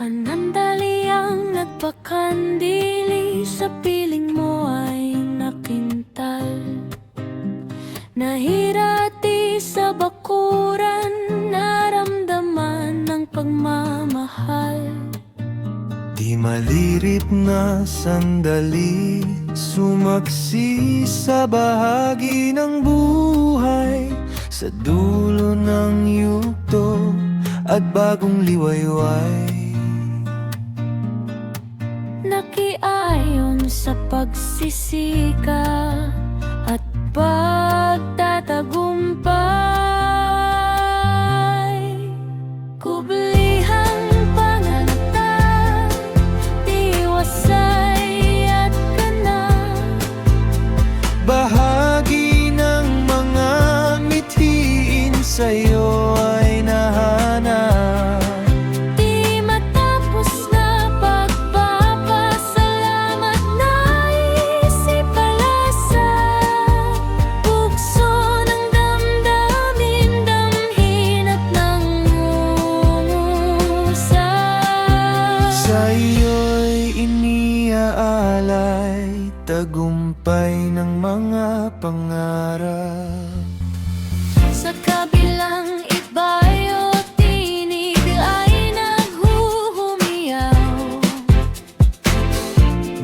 Panandaliang nagpakandili sa piling mo ay nakintal. Nahirati sa bakuran, naramdaman ng pagmamahal. Di malirip na sandali, sumaksi sa bahagi ng buhay, sa dulo ng yugto at bagong liwayway. Nakiayon sa pagsisika at pagtatagumpay. Kublihang panganata, tiwasay at ganap. Bahagi ng mga mithiin sa'yo ay nahanap. Di matapos na pagpapasalamat, naisip pala sa bugso ng damdamin, damhin at nangungusap. Sa iyo'y iniaalay tagumpay ng mga pangarap. Sa kabilang ibayo, tinig ay naghuhumiyaw.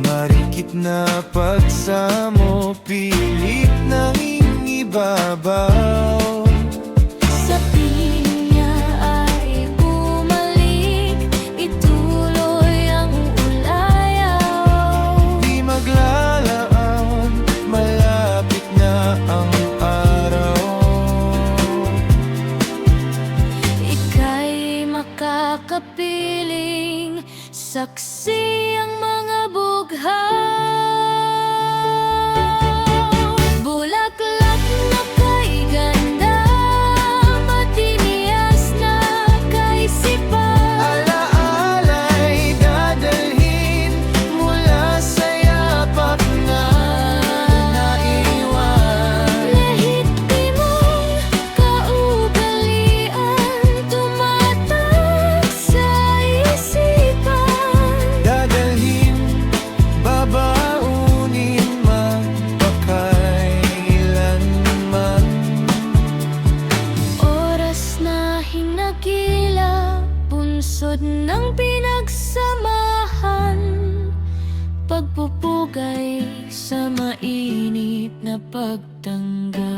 Marikit na pagsamo, pilit ng ibabaw. Sa piling niya ay bumalik, ituloy ang ulayaw. Di maglalaan, malapit na ang araw. Ika'y makakapiling, saksi ang mga bughaw. Bulaklak na kay ganda, matinias na kay sipa. Alaala'y dadalhin mula sa yapak na naiwan. Lehitimong kaugalian, tumatak sa isipan. Dadalhin, babaunin man, pakailanman. Oras na hinagila, punsod ng pinagsamahan. Pagpupugay sa mainit na pagtanggal.